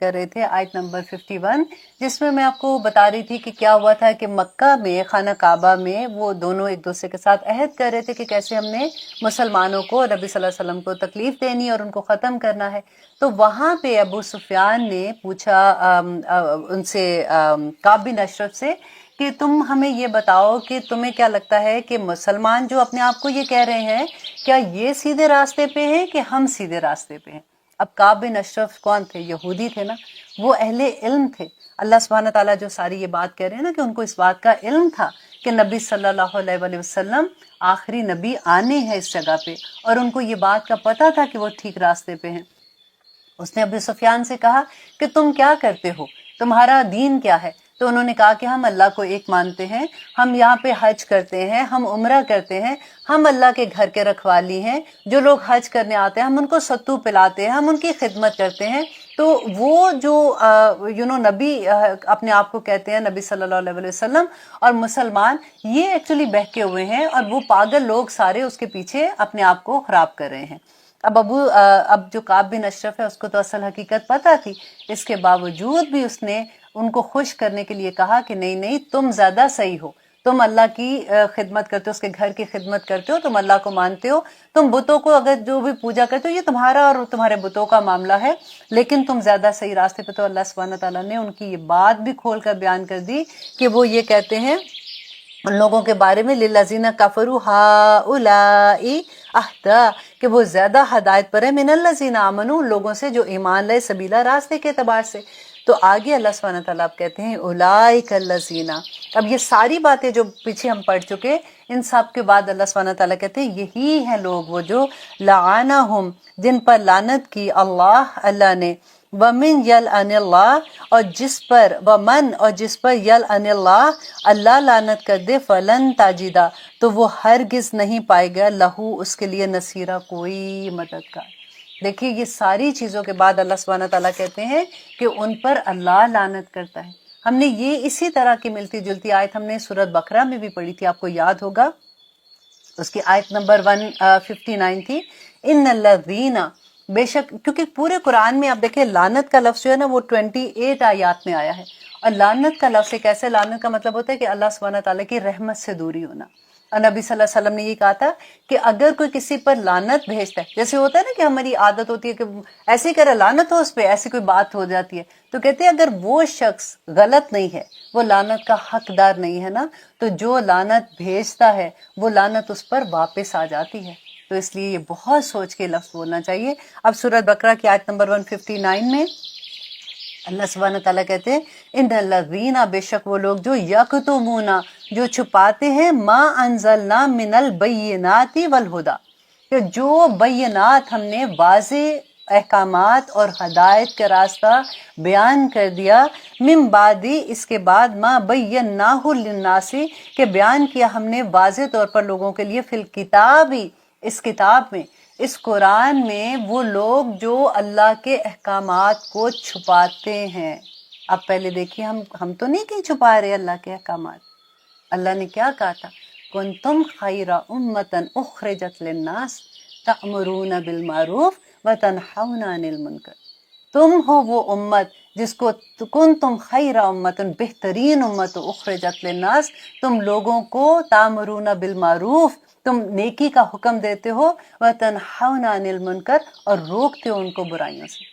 کر رہے تھے آیت نمبر 51، جس میں میں آپ کو بتا رہی تھی کہ کیا ہوا تھا کہ مکہ میں خانہ کعبہ میں وہ دونوں ایک دوسرے کے ساتھ عہد کر رہے تھے کہ کیسے ہم نے مسلمانوں کو، نبی صلی اللہ علیہ وسلم کو تکلیف دینی اور ان کو ختم کرنا ہے۔ تو وہاں پہ ابو سفیان نے پوچھا ان سے، کعب بن اشرف سے، کہ تم ہمیں یہ بتاؤ کہ تمہیں کیا لگتا ہے کہ مسلمان جو اپنے آپ کو یہ کہہ رہے ہیں، کیا یہ سیدھے راستے پہ ہیں کہ ہم سیدھے راستے پہ ہیں؟ اب کعب بن اشرف کون تھے؟ یہودی تھے نا، وہ اہل علم تھے۔ اللہ سبحانہ تعالیٰ جو ساری یہ بات کہہ رہے ہیں نا کہ ان کو اس بات کا علم تھا کہ نبی صلی اللہ علیہ وآلہ وسلم آخری نبی آنے ہیں اس جگہ پہ، اور ان کو یہ بات کا پتہ تھا کہ وہ ٹھیک راستے پہ ہیں۔ اس نے ابو سفیان سے کہا کہ تم کیا کرتے ہو، تمہارا دین کیا ہے؟ تو انہوں نے کہا کہ ہم اللہ کو ایک مانتے ہیں، ہم یہاں پہ حج کرتے ہیں، ہم عمرہ کرتے ہیں، ہم اللہ کے گھر کے رکھوالی ہیں، جو لوگ حج کرنے آتے ہیں ہم ان کو ستو پلاتے ہیں، ہم ان کی خدمت کرتے ہیں۔ تو وہ جو نبی اپنے آپ کو کہتے ہیں، نبی صلی اللہ علیہ وسلم اور مسلمان، یہ ایکچولی بہکے ہوئے ہیں اور وہ پاگل لوگ سارے اس کے پیچھے اپنے آپ کو خراب کر رہے ہیں۔ اب جو کعب بن اشرف ہے اس کو تو اصل حقیقت پتہ تھی، اس کے باوجود بھی اس نے ان کو خوش کرنے کے لیے کہا کہ نہیں نہیں، تم زیادہ صحیح ہو، تم اللہ کی خدمت کرتے ہو، اس کے گھر کی خدمت کرتے ہو، تم اللہ کو مانتے ہو، تم بتوں کو اگر جو بھی پوجا کرتے ہو یہ تمہارا اور تمہارے بتوں کا معاملہ ہے، لیکن تم زیادہ صحیح راستے پہ۔ تو اللہ سبحانہ تعالیٰ نے ان کی یہ بات بھی کھول کر بیان کر دی کہ وہ یہ کہتے ہیں ان لوگوں کے بارے میں، للذین کفروا ہؤلاء اہدی، کہ وہ زیادہ ہدایت پر ہے، من الذین آمنوا، ان لوگوں سے جو ایمان لائے، سبیلا، راستے کے اعتبار سے۔ تو آگے اللہ سبحانہ تعالیٰ اب کہتے ہیں اولئک الذین، اب یہ ساری باتیں جو پیچھے ہم پڑھ چکے، ان سب کے بعد اللہ سبحانہ تعالیٰ کہتے ہیں یہی ہیں لوگ وہ جو لعنہم، جن پر لعنت کی اللہ نے، ومن یلعن اللہ، اور جس پر یلعن اللہ لعنت کر دے، فلن تاجدہ، تو وہ ہرگز نہیں پائے گا، لہو، اس کے لیے، نصیرہ، کوئی مددگار۔ دیکھیے یہ ساری چیزوں کے بعد اللہ سبحانہ تعالیٰ کہتے ہیں کہ ان پر اللہ لعنت کرتا ہے۔ ہم نے یہ اسی طرح کی ملتی جلتی آیت ہم نے سورۃ بقرہ میں بھی پڑھی تھی، آپ کو یاد ہوگا، اس کی آیت نمبر 159 تھی، ان الذین، بے شک، کیونکہ پورے قرآن میں آپ دیکھیں لعنت کا لفظ جو ہے نا وہ 28 آیات میں آیا ہے، اور لعنت کا لفظ ایک ایسے، لعنت کا مطلب ہوتا ہے کہ اللہ سبحانہ تعالیٰ کی رحمت سے دوری ہونا۔ اور نبی صلی اللہ علیہ وسلم نے یہ کہا تھا کہ اگر کوئی کسی پر لعنت بھیجتا ہے، جیسے ہوتا ہے نا کہ ہماری عادت ہوتی ہے کہ ایسے ہی کرے، لعنت ہو اس پہ، ایسی کوئی بات ہو جاتی ہے، تو کہتے ہیں اگر وہ شخص غلط نہیں ہے، وہ لعنت کا حقدار نہیں ہے نا، تو جو لعنت بھیجتا ہے وہ لعنت اس پر واپس آ جاتی ہے۔ تو اس لیے یہ بہت سوچ کے لفظ بولنا چاہیے۔ اب سورۃ بقرہ کی آیت نمبر 159 میں اللہ سبحانہ تعالیٰ کہتے ہیں ان الذین، بے شک وہ لوگ جو یکتمون، جو چھپاتے ہیں، ما انزلنا من البینات والہدی، کہ جو بینات، ہم نے واضح احکامات اور ہدایت کا راستہ بیان کر دیا، من بعدی، اس کے بعد، ما بیناہ للناس، کہ بیان کیا ہم نے واضح طور پر لوگوں کے لیے، فی الکتابی، اس کتاب میں، اس قرآن میں، وہ لوگ جو اللہ کے احکامات کو چھپاتے ہیں۔ اب پہلے دیکھیے ہم تو نہیں کہیں چھپا رہے اللہ کے احکامات۔ اللہ نے کیا کہا تھا؟ کنتم خیر امۃ اخرجت للناس تأمرون بالمعروف وتنہون عن المنکر، تم ہو وہ امت جس کو کنتم خیر امت، بہترین امت، اخرجت للناس، تم لوگوں کو، تامرون بالمعروف، تم نیکی کا حکم دیتے ہو، وتنہون عن المنکر، اور روکتے ہو ان کو برائیوں سے۔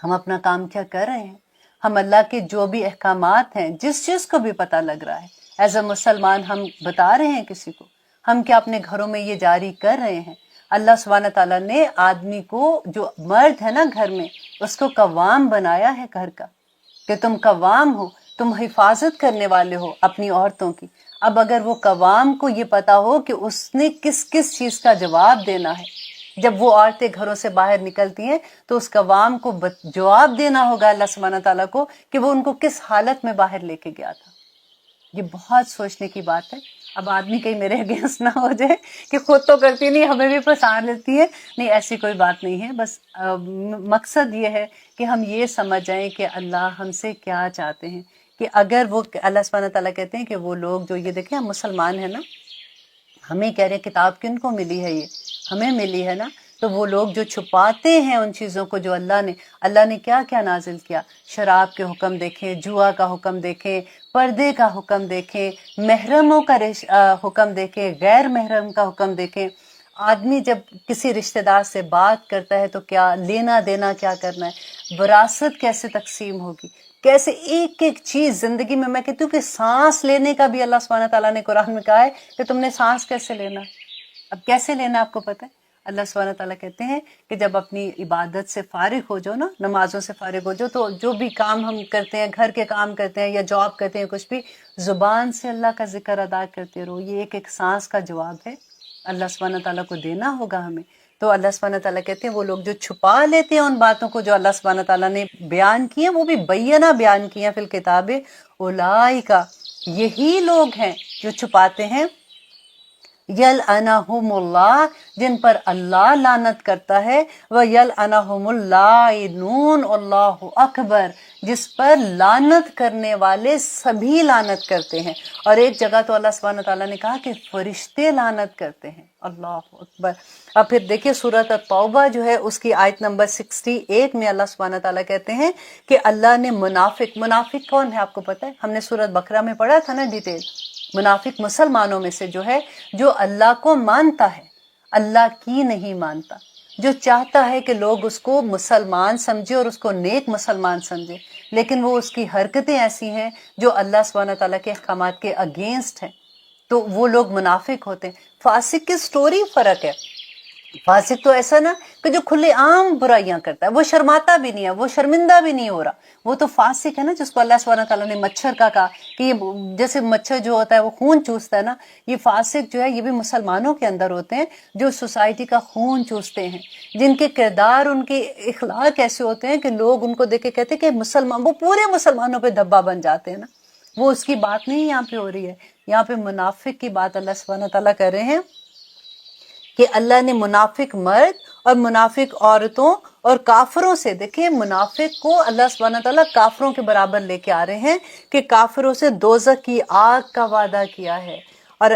ہم اپنا کام کیا کر رہے ہیں؟ ہم اللہ کے جو بھی احکامات ہیں، جس چیز کو بھی پتہ لگ رہا ہے، ایز اے مسلمان ہم بتا رہے ہیں کسی کو، ہم کیا اپنے گھروں میں یہ جاری کر رہے ہیں؟ اللہ سبحانہ تعالیٰ نے آدمی کو، جو مرد ہے نا گھر میں، اس کو قوام بنایا ہے گھر کا، کہ تم قوام ہو، تم حفاظت کرنے والے ہو اپنی عورتوں کی۔ اب اگر وہ قوام کو یہ پتا ہو کہ اس نے کس کس چیز کا جواب دینا ہے، جب وہ عورتیں گھروں سے باہر نکلتی ہیں تو اس قوام کو جواب دینا ہوگا اللہ سبحانہ تعالیٰ کو کہ وہ ان کو کس حالت میں باہر لے کے گیا تھا۔ یہ بہت سوچنے کی بات ہے۔ اب آدمی کہیں میرے اگینسٹ نہ ہو جائے کہ خود تو کرتی نہیں، ہمیں بھی پسند لیتی ہے، نہیں، ایسی کوئی بات نہیں ہے۔ بس مقصد یہ ہے کہ ہم یہ سمجھ جائیں کہ اللہ ہم سے کیا چاہتے ہیں، کہ اگر وہ، اللہ سبحانہ تعالیٰ کہتے ہیں کہ وہ لوگ جو، یہ دیکھیں ہم مسلمان ہیں نا، ہمیں کہہ رہے ہیں کتاب کن کو ملی ہے، یہ ہمیں ملی ہے نا، تو تو وہ لوگ جو چھپاتے ہیں ان چیزوں کو جو اللہ نے کیا کیا نازل کیا، شراب کے حکم دیکھیں، جوا کا حکم دیکھیں، پردے کا حکم دیکھیں، محرموں کا حکم دیکھیں، غیر محرم کا حکم دیکھیں۔ آدمی جب کسی رشتہ دار سے بات کرتا ہے تو کیا لینا دینا کیا کرنا ہے، وراثت کیسے تقسیم ہوگی، کیسے ایک ایک چیز زندگی میں کہتی ہوں کہ سانس لینے کا بھی اللہ سبحانہ تعالیٰ نے قرآن میں کہا ہے کہ تم نے سانس کیسے لینا۔ اب کیسے لینا آپ کو پتہ ہے، اللہ سبحانہ تعالیٰ کہتے ہیں کہ جب اپنی عبادت سے فارغ ہو جاؤ نا، نمازوں سے فارغ ہو جاؤ، تو جو بھی کام ہم کرتے ہیں، گھر کے کام کرتے ہیں یا جاب کرتے ہیں، کچھ بھی زبان سے اللہ کا ذکر ادا کرتے رہو۔ یہ ایک ایک سانس کا جواب ہے، اللہ سبحانہ تعالیٰ کو دینا ہوگا ہمیں۔ تو اللہ سبحانہ تعالیٰ کہتے ہیں وہ لوگ جو چھپا لیتے ہیں ان باتوں کو جو اللہ سبحانہ تعالیٰ نے بیان کی ہیں، وہ بھی بینہ بیان کی ہیں فی الکتاب، اولئک، یہی لوگ ہیں جو چھپاتے ہیں، یلعنہم اللہ، جن پر اللہ لعنت کرتا ہے، ویلعنہم اللاعنون، اللہ اکبر، جس پر لعنت کرنے والے سبھی لعنت کرتے ہیں۔ اور ایک جگہ تو اللہ سبحانہ تعالیٰ نے کہا کہ فرشتے لعنت کرتے ہیں، اللہ اکبر۔ اب پھر دیکھیے سورۃ التوبہ جو ہے اس کی آیت نمبر 68 میں اللہ سبحانہ تعالیٰ کہتے ہیں کہ اللہ نے منافق کون ہے آپ کو پتہ ہے، ہم نے سورۃ بقرہ میں پڑھا تھا نا ڈیٹیل۔ منافق مسلمانوں میں سے جو ہے جو اللہ کو مانتا ہے، اللہ کی نہیں مانتا، جو چاہتا ہے کہ لوگ اس کو مسلمان سمجھے اور اس کو نیک مسلمان سمجھے، لیکن وہ اس کی حرکتیں ایسی ہیں جو اللہ سبحانہ تعالیٰ کے احکامات کے اگینسٹ ہیں، تو وہ لوگ منافق ہوتے ہیں۔ فاسق کی سٹوری فرق ہے، فاسق تو ایسا نا کہ جو کھلے عام برائیاں کرتا ہے، وہ شرماتا بھی نہیں ہے، وہ شرمندہ بھی نہیں ہو رہا، وہ تو فاسق ہے نا جس کو اللہ سبحانہ تعالیٰ نے مچھر کا کہا کہ یہ جیسے مچھر جو ہوتا ہے وہ خون چوستا ہے نا، یہ فاسق جو ہے یہ بھی مسلمانوں کے اندر ہوتے ہیں جو سوسائٹی کا خون چوستے ہیں، جن کے کردار، ان کے اخلاق ایسے ہوتے ہیں کہ لوگ ان کو دیکھ کے کہتے ہیں کہ مسلمان، وہ پورے مسلمانوں پہ دھبا بن جاتے ہیں نا۔ وہ اس کی بات نہیں یہاں پہ ہو رہی ہے، یہاں پہ منافق کی بات اللہ سبحانہ تعالیٰ کر رہے ہیں کہ اللہ نے منافق مرد اور منافق عورتوں اور کافروں سے، دیکھیں منافق کو اللہ سبحانہ تعالیٰ کافروں کے برابر لے کے آ رہے ہیں کہ کافروں سے دوزخ کی آگ کا وعدہ کیا ہے، اور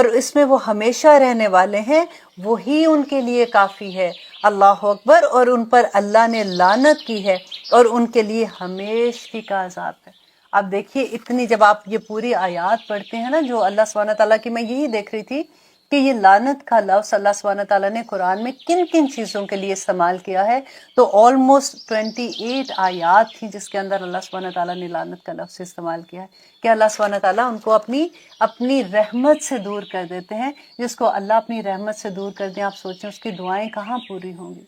اس میں وہ ہمیشہ رہنے والے ہیں، وہی ان کے لیے کافی ہے، اللہ اکبر۔ اور ان پر اللہ نے لعنت کی ہے اور ان کے لیے ہمیشگی کا عذاب ہے۔ اب دیکھیے اتنی، جب آپ یہ پوری آیات پڑھتے ہیں نا جو اللہ سبحانہ تعالیٰ کی، میں یہی دیکھ رہی تھی کہ یہ لعنت کا لفظ اللہ سبحانہ تعالیٰ نے قرآن میں کن کن چیزوں کے لیے استعمال کیا ہے، تو آلموسٹ 28 آیات تھیں جس کے اندر اللہ سبحانہ تعالیٰ نے لعنت کا لفظ استعمال کیا ہے کہ اللہ سبحانہ تعالیٰ ان کو اپنی رحمت سے دور کر دیتے ہیں۔ جس کو اللہ اپنی رحمت سے دور کر دیں، آپ سوچیں اس کی دعائیں کہاں پوری ہوں گی۔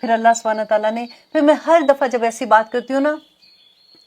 پھر اللہ سبحانہ تعالیٰ نے، پھر میں ہر دفعہ جب ایسی بات کرتی ہوں نا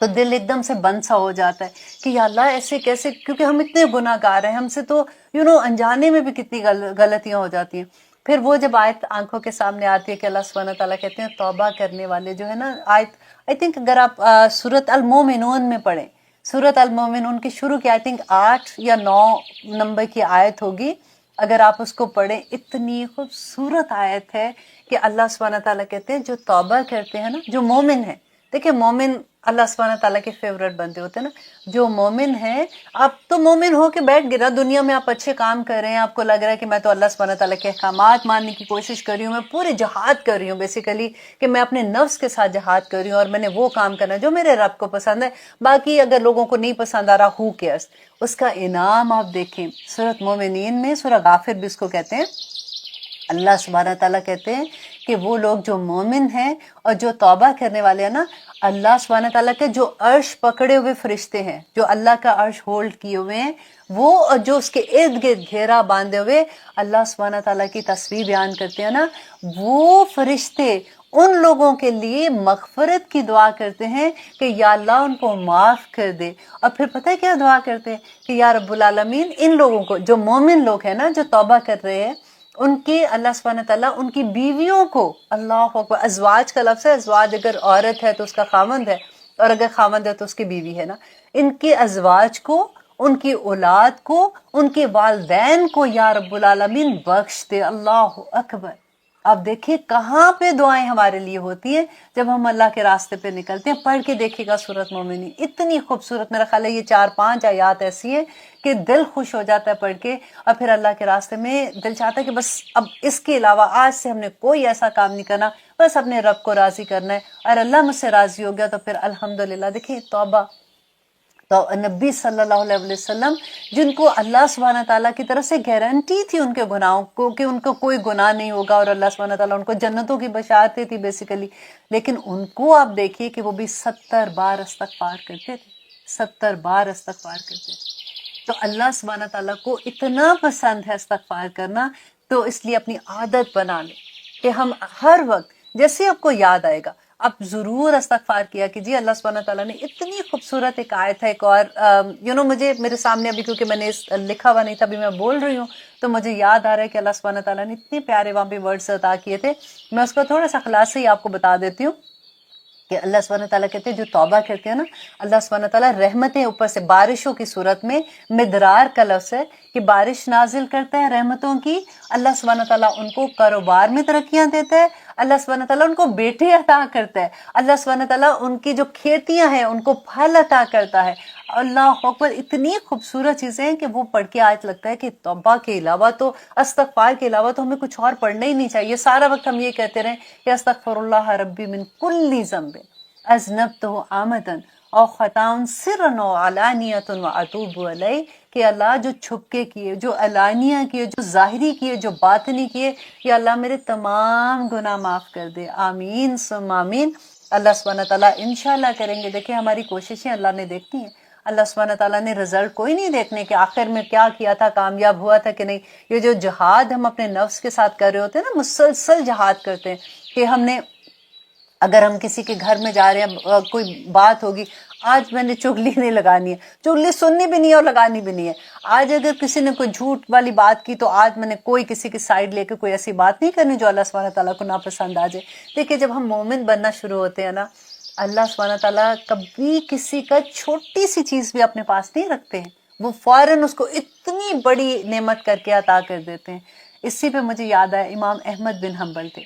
تو دل ایک دم سے بند سا ہو جاتا ہے کہ یا اللہ ایسے کیسے، کیونکہ ہم اتنے گناہ گار ہیں، ہم سے تو انجانے میں بھی کتنی غلطیاں ہو جاتی ہیں۔ پھر وہ جب آیت آنکھوں کے سامنے آتی ہے کہ اللہ سبحانہ تعالیٰ کہتے ہیں توبہ کرنے والے جو ہے نا، آیت آئی تھنک اگر آپ سورۃ المومنون میں پڑھیں، سورۃ المومنون کی شروع کی آئی تھنک 8 یا 9 نمبر کی آیت ہوگی، اگر آپ اس کو پڑھیں، اتنی خوبصورت آیت ہے کہ اللہ سبحانہ تعالیٰ کہتے ہیں جو توبہ کرتے ہیں نا، جو مومن ہیں، دیکھیں مومن اللہ سبحانہ تعالیٰ کے فیورٹ بندے ہوتے ہیں نا، جو مومن ہیں، آپ تو مومن ہو کے بیٹھ گئے نا دنیا میں، آپ اچھے کام کر رہے ہیں، آپ کو لگ رہا ہے کہ میں تو اللہ سبحانہ تعالیٰ کے احکامات ماننے کی کوشش کر رہی ہوں، میں پورے جہاد کر رہی ہوں بیسیکلی، کہ میں اپنے نفس کے ساتھ جہاد کر رہی ہوں اور میں نے وہ کام کرنا ہے جو میرے رب کو پسند ہے، باقی اگر لوگوں کو نہیں پسند آ رہا ہو کیئرس، اس کا انعام آپ دیکھیں سورۃ مومنین میں، سورہ غافر بھی اس کو کہتے ہیں، اللہ سبحانہ تعالیٰ کہتے ہیں کہ وہ لوگ جو مومن ہیں اور جو توبہ کرنے والے ہیں نا، اللہ سبحانہ تعالیٰ کے جو عرش پکڑے ہوئے فرشتے ہیں، جو اللہ کا عرش ہولڈ کیے ہوئے ہیں، وہ اور جو اس کے ارد گرد گھیرا باندھے ہوئے اللہ سبحانہ تعالیٰ کی تصویر بیان کرتے ہیں نا، وہ فرشتے ان لوگوں کے لیے مغفرت کی دعا کرتے ہیں کہ یا اللہ ان کو معاف کر دے۔ اور پھر پتہ ہے کیا دعا کرتے ہیں کہ یا رب العالمین ان لوگوں کو، جو مومن لوگ ہیں نا، جو توبہ کر رہے ہیں، ان کے اللہ سبحانہ تعالیٰ ان کی بیویوں کو، اللہ اکبر، ازواج کا لفظ ہے، ازواج اگر عورت ہے تو اس کا خاوند ہے، اور اگر خاوند ہے تو اس کی بیوی ہے نا، ان کے ازواج کو، ان کی اولاد کو، ان کے والدین کو یا رب العالمین بخش دے، اللہ اکبر۔ آپ دیکھیں کہاں پہ دعائیں ہمارے لیے ہوتی ہیں جب ہم اللہ کے راستے پہ نکلتے ہیں. پڑھ کے دیکھیے گا سورۃ مومنین، اتنی خوبصورت، میرا خیال ہے یہ 4-5 آیات ایسی ہیں کہ دل خوش ہو جاتا ہے پڑھ کے. اور پھر اللہ کے راستے میں دل چاہتا ہے کہ بس اب اس کے علاوہ آج سے ہم نے کوئی ایسا کام نہیں کرنا، بس اپنے رب کو راضی کرنا ہے. اور اللہ مجھ سے راضی ہو گیا تو پھر الحمدللہ. دیکھیں توبہ، تو نبی صلی اللہ علیہ وسلم جن کو اللہ سبحانہ تعالیٰ کی طرف سے گارنٹی تھی ان کے گناہوں کو کہ ان کو کوئی گناہ نہیں ہوگا، اور اللہ سبحانہ تعالیٰ ان کو جنتوں کی بشارتیں تھی بیسیکلی، لیکن ان کو آپ دیکھیے کہ وہ بھی 70 بار استغفار کرتے تھے، 70 بار استغفار کرتے تھے. تو اللہ سبحانہ تعالیٰ کو اتنا پسند ہے استغفار کرنا، تو اس لیے اپنی عادت بنا لیں کہ ہم ہر وقت جیسے آپ کو یاد آئے گا آپ ضرور استغفار کیا کیجیے. اللہ سبحانہ تعالیٰ نے اتنی خوبصورت ایک آیت ہے، ایک اور مجھے میرے سامنے ابھی، کیونکہ میں نے لکھا ہوا نہیں تھا، ابھی میں بول رہی ہوں تو مجھے یاد آ رہا ہے کہ اللہ سبحانہ تعالیٰ نے اتنے پیارے وہاں پہ ورڈز عطا کیے تھے. میں اس کا تھوڑا سا خلاصہ ہی آپ کو بتا دیتی ہوں کہ اللہ سبحانہ تعالیٰ کہتے ہیں جو توبہ کرتے ہیں نا، اللہ سبحانہ تعالیٰ رحمتیں اوپر سے بارشوں کی صورت میں، مدرار کا لفظ ہے کہ بارش نازل کرتا ہے رحمتوں کی. اللہ سبحانہ تعالیٰ ان کو کاروبار میں ترقیاں دیتا ہے، اللہ سبحانہ تعالیٰ ان کو بیٹے عطا کرتا ہے، اللہ سبحانہ تعالیٰ ان کی جو کھیتیاں ہیں ان کو پھل عطا کرتا ہے. اللہ اکبر، اتنی خوبصورت چیزیں ہیں کہ وہ پڑھ کے آج لگتا ہے کہ توبہ کے علاوہ تو، استغفار کے علاوہ تو ہمیں کچھ اور پڑھنا ہی نہیں چاہیے. سارا وقت ہم یہ کہتے رہیں کہ استغفر اللہ ربی من کل ذنب اذنبتہ عامداً او خطاً سرا و علانیۃ واتوب علیہ، کہ اللہ جو چھپ کے کیے، جو علانیہ کیے، جو ظاہری کیے، جو باطنی کیے، یا اللہ میرے تمام گناہ معاف کر دے. آمین ثم آمین. اللہ سبحانہ تعالیٰ انشاءاللہ کریں گے. دیکھیں ہماری کوششیں اللہ نے دیکھتی ہیں. اللہ سبحانہ تعالیٰ نے رزلٹ کوئی نہیں دیکھنے کہ آخر میں کیا کیا تھا، کامیاب ہوا تھا کہ نہیں. یہ جو جہاد ہم اپنے نفس کے ساتھ کر رہے ہوتے ہیں نا، مسلسل جہاد کرتے ہیں کہ ہم نے، اگر ہم کسی کے گھر میں جا رہے ہیں، کوئی بات ہوگی، آج میں نے چغلی نہیں لگانی ہے، چغلی سننی بھی نہیں ہے اور لگانی بھی نہیں ہے. آج اگر کسی نے کوئی جھوٹ والی بات کی تو آج میں نے کوئی کسی کی سائڈ لے کے کوئی ایسی بات نہیں کرنی جو اللہ سبحانہ تعالیٰ کو ناپسند آ جائے. دیکھیے جب ہم مومن بننا شروع ہوتے ہیں نا، اللہ سبحانہ تعالیٰ کبھی کسی کا چھوٹی سی چیز بھی اپنے پاس نہیں رکھتے ہیں، وہ فوراً اس کو اتنی بڑی نعمت کر کے عطا کر دیتے ہیں. اسی پہ مجھے یاد آیا امام احمد بن حنبل تھے،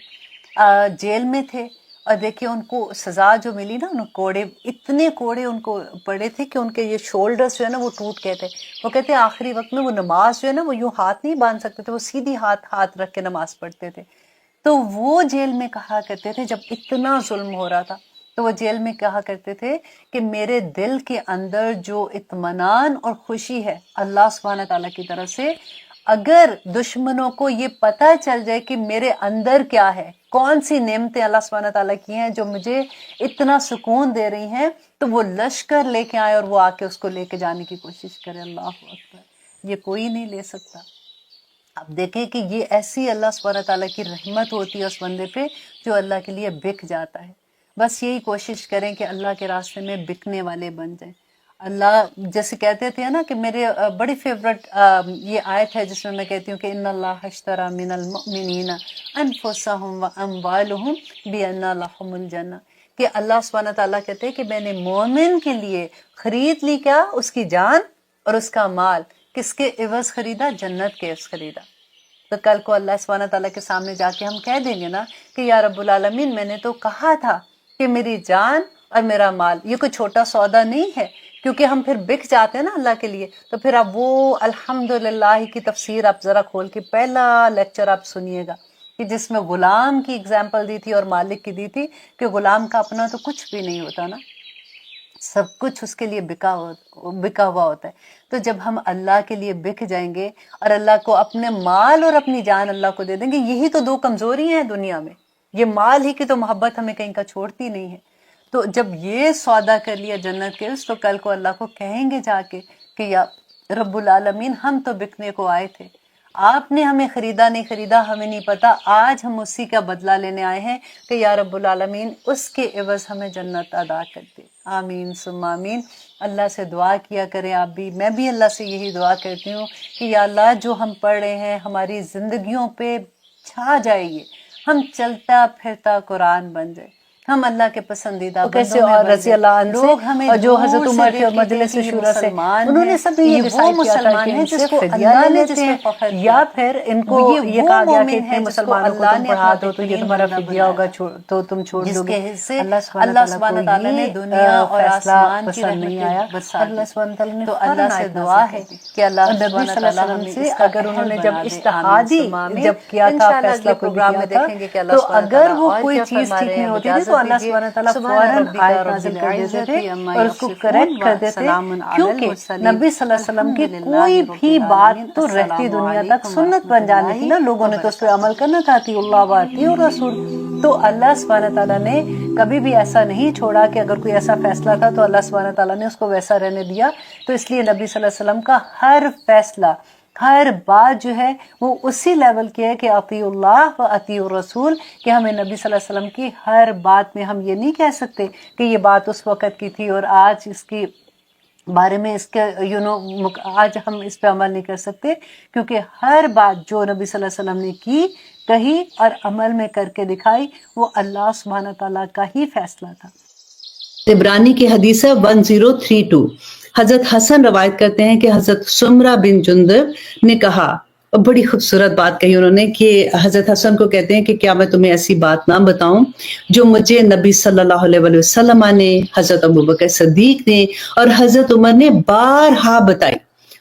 جیل میں تھے، اور دیکھیے ان کو سزا جو ملی نا، ان کوڑے، اتنے کوڑے ان کو پڑے تھے کہ ان کے یہ شولڈرز جو ہے نا وہ ٹوٹ گئے تھے. وہ کہتے ہیں آخری وقت میں وہ نماز جو ہے نا وہ یوں ہاتھ نہیں باندھ سکتے تھے، وہ سیدھی ہاتھ رکھ کے نماز پڑھتے تھے. تو وہ جیل میں کہا کرتے تھے، جب اتنا ظلم ہو رہا تھا تو وہ جیل میں کہا کرتے تھے کہ میرے دل کے اندر جو اطمینان اور خوشی ہے اللہ سبحانہ تعالیٰ کی طرف سے، اگر دشمنوں کو یہ پتہ چل جائے کہ میرے اندر کیا ہے، کون سی نعمتیں اللہ سبحانہ تعالیٰ کی ہیں جو مجھے اتنا سکون دے رہی ہیں، تو وہ لشکر لے کے آئے اور وہ آ کے اس کو لے کے جانے کی کوشش کرے. اللہ اکبر، یہ کوئی نہیں لے سکتا. آپ دیکھیں کہ یہ ایسی اللہ سبحانہ تعالیٰ کی رحمت ہوتی ہے اس بندے پہ جو اللہ کے لیے بک جاتا ہے. بس یہی کوشش کریں کہ اللہ کے راستے میں بکنے والے بن جائیں. اللہ جیسے کہتے تھے نا کہ میرے بڑی فیورٹ یہ آیت ہے جس میں میں کہتی ہوں کہ ان اللہ اشترى من المؤمنین انفسهم واموالهم بان لهم الجنہ، کہ اللہ سبحانہ تعالیٰ کہتے ہیں کہ میں نے مومن کے لیے خرید لی، کیا؟ اس کی جان اور اس کا مال. کس کے عوض خریدا؟ جنت کے عوض خریدا. تو کل کو اللہ سبحانہ تعالیٰ کے سامنے جا کے ہم کہہ دیں گے نا کہ یا رب العالمین، میں نے تو کہا تھا کہ میری جان اور میرا مال، یہ کوئی چھوٹا سودا نہیں ہے. کیونکہ ہم پھر بک جاتے ہیں نا اللہ کے لیے. تو پھر آپ وہ الحمدللہ کی تفسیر آپ ذرا کھول کے پہلا لیکچر آپ سنیے گا کہ جس میں غلام کی اگزامپل دی تھی اور مالک کی دی تھی کہ غلام کا اپنا تو کچھ بھی نہیں ہوتا نا، سب کچھ اس کے لیے بکا ہوا ہوتا ہے. تو جب ہم اللہ کے لیے بک جائیں گے اور اللہ کو اپنے مال اور اپنی جان اللہ کو دے دیں گے، یہی تو دو کمزوری ہیں دنیا میں. یہ مال ہی کی تو محبت ہمیں کہیں کا چھوڑتی نہیں ہے. تو جب یہ سودا کر لیا جنت کے اس، تو کل کو اللہ کو کہیں گے جا کے کہ یا رب العالمین، ہم تو بکنے کو آئے تھے، آپ نے ہمیں خریدا نہیں خریدا ہمیں نہیں پتا، آج ہم اسی کا بدلہ لینے آئے ہیں کہ یا رب العالمین اس کے عوض ہمیں جنت ادا کر دے. آمین ثم آمین. اللہ سے دعا کیا کریں آپ بھی، میں بھی اللہ سے یہی دعا کرتی ہوں کہ یا اللہ جو ہم پڑھ رہے ہیں ہماری زندگیوں پہ چھا جائے، یہ ہم چلتا پھرتا قرآن بن جائے، ہم اللہ کے پسندیدہ کیسے بندوں میں اور بن رضی گئے۔ اللہ عنہ لوگ ہمیں سے جو حضرت دور سے عمر کے دیکھتے مجلس تھے کہ یہ شورا سے مسلمان انہوں نے ہیں، سب نے یہ یہ وہ ڈیسائیڈ کیا تھا مسلمان کہ ہیں ان جس سے کو فدیہ اللہ لے نے لیتے جس پہ ہیں، فخر یا کیا، پھر ان کو یہ یہ وہ کہا گیا کہ مومن اتنے ہے جس کو مسلمانوں کو اللہ تم نے پڑھا اپنا دو تو یہ بہترین تمہارا بندہ فدیہ ہوگا بنایا، تو تم چھوڑ جس دو کے گے۔ حصے اللہ اللہ سبحانہ سبحانہ تعالیٰ تعالیٰ نے کو دنیا یہ اور فیصلہ آسمان کی پسند نہیں آیا، رحمتیں برسا اور دی۔ اللہ سبحانہ تعالیٰ نے تو فوراً اللہ سے آیت دعا نازل ہے کر دی۔ کہ اللہ اور نبی سبحانہ صلی اللہ تعالیٰ علیہ وسلم ہمیں سے اس کا اگر انہوں اہل نے جب بنا دے۔ اجتہادی آمین جب کیا تھا انشاءاللہ فیصلہ اگلے کوئی بھی پروگرام کیا میں تھا، دیکھیں گے کہ اللہ تو سبحانہ اگر تعالیٰ وہ اور کوئی کیا چیز فرما ٹھیک رہے نہیں ہیں، ہوتی تھی اجازت تو اللہ دیجیے۔ سبحانہ تعالیٰ سبحان فوراً ربک آیت رب نازل کر دیتے العزت تھے عما اور اس کو یصفون کریکٹ کر دیتے، وسلام علی کیونکہ المرسلین نبی صلی اللہ علیہ وسلم کی والحمد کوئی للہ رب بھی بات العالمین۔ تو رہتی السلام دنیا تک علیکم سنت ورحمۃ بن جانی تھی نا، اللہ لوگوں نے تو اس پہ عمل وبرکاتہ۔ کرنا تھا، اطیعوا اللہ واطیعوا الرسول۔ تو اللہ سبحانہ تعالیٰ نے کبھی بھی ایسا نہیں چھوڑا کہ اگر کوئی ایسا فیصلہ تھا تو اللہ سبحانہ تعالیٰ نے اس کو ویسا رہنے دیا۔ تو اس لیے نبی صلی اللہ علیہ وسلم کا ہر فیصلہ، ہر بات جو ہے وہ اسی لیول کی ہے کہ اطیعوا اللہ و اطیعوا الرسول، کہ ہمیں نبی صلی اللہ علیہ وسلم کی ہر بات میں ہم یہ نہیں کہہ سکتے کہ یہ بات اس وقت کی تھی اور آج اس کی بارے میں اس کے آج ہم اس پہ عمل نہیں کر سکتے، کیونکہ ہر بات جو نبی صلی اللہ علیہ وسلم نے کی، کہی اور عمل میں کر کے دکھائی، وہ اللہ سبحانہ تعالیٰ کا ہی فیصلہ تھا۔ عبرانی کی حدیث ہے 1032۔ حضرت حسن روایت کرتے ہیں کہ حضرت سمرہ بن جندب نے کہا، اور بڑی خوبصورت بات کہی انہوں نے، کہ حضرت حسن کو کہتے ہیں کہ کیا میں تمہیں ایسی بات نہ بتاؤں جو مجھے نبی صلی اللہ علیہ وسلم نے، حضرت ابوبکر صدیق نے اور حضرت عمر نے بارہا بتائی،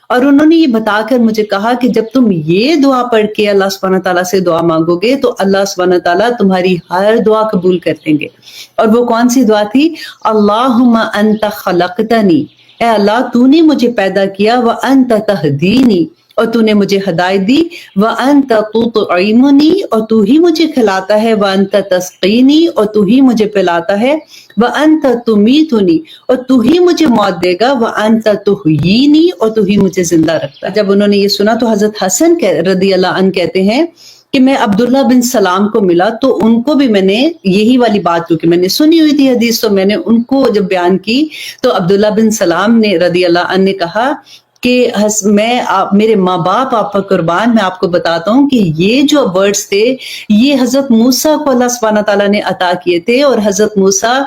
اور انہوں نے یہ بتا کر مجھے کہا کہ جب تم یہ دعا پڑھ کے اللہ سبحانہ تعالیٰ سے دعا مانگو گے تو اللہ سبحانہ تعالیٰ تمہاری ہر دعا قبول کر دیں گے۔ اور وہ کون سی دعا تھی؟ اللہم انت خلقتنی، اے اللہ تو نے مجھے پیدا کیا، وانت تہدینی، اور تو نے مجھے ہدایت دی، وانت تطعمنی، اور تو ہی مجھے کھلاتا ہے، وانت تسقینی، اور تو ہی مجھے پلاتا ہے، وانت تمیتنی، اور تو ہی مجھے موت دے گا، وانت تحیینی، اور تو ہی مجھے زندہ رکھتا ہے۔ جب انہوں نے یہ سنا تو حضرت حسن رضی اللہ عنہ کہتے ہیں کہ میں عبداللہ بن سلام کو ملا تو ان کو بھی میں نے یہی والی بات، کیونکہ میں نے سنی ہوئی تھی حدیث، تو میں نے ان کو جب بیان کی تو عبداللہ بن سلام نے رضی اللہ عنہ نے کہا کہ میرے ماں باپ آپ پر قربان، میں آپ کو بتاتا ہوں کہ یہ جو ورڈز تھے یہ حضرت موسیٰ کو اللہ سبحانہ تعالیٰ نے عطا کیے تھے، اور حضرت موسیٰ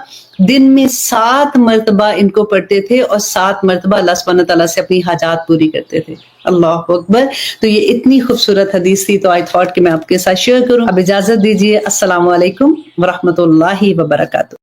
دن میں 7 مرتبہ ان کو پڑھتے تھے اور 7 مرتبہ اللہ سبحانہ تعالیٰ سے اپنی حاجات پوری کرتے تھے۔ اللہ اکبر۔ تو یہ اتنی خوبصورت حدیث تھی، تو آئی تھاٹ کہ میں آپ کے ساتھ شیئر کروں۔ اب اجازت دیجیے، السلام علیکم ورحمۃ اللہ وبرکاتہ۔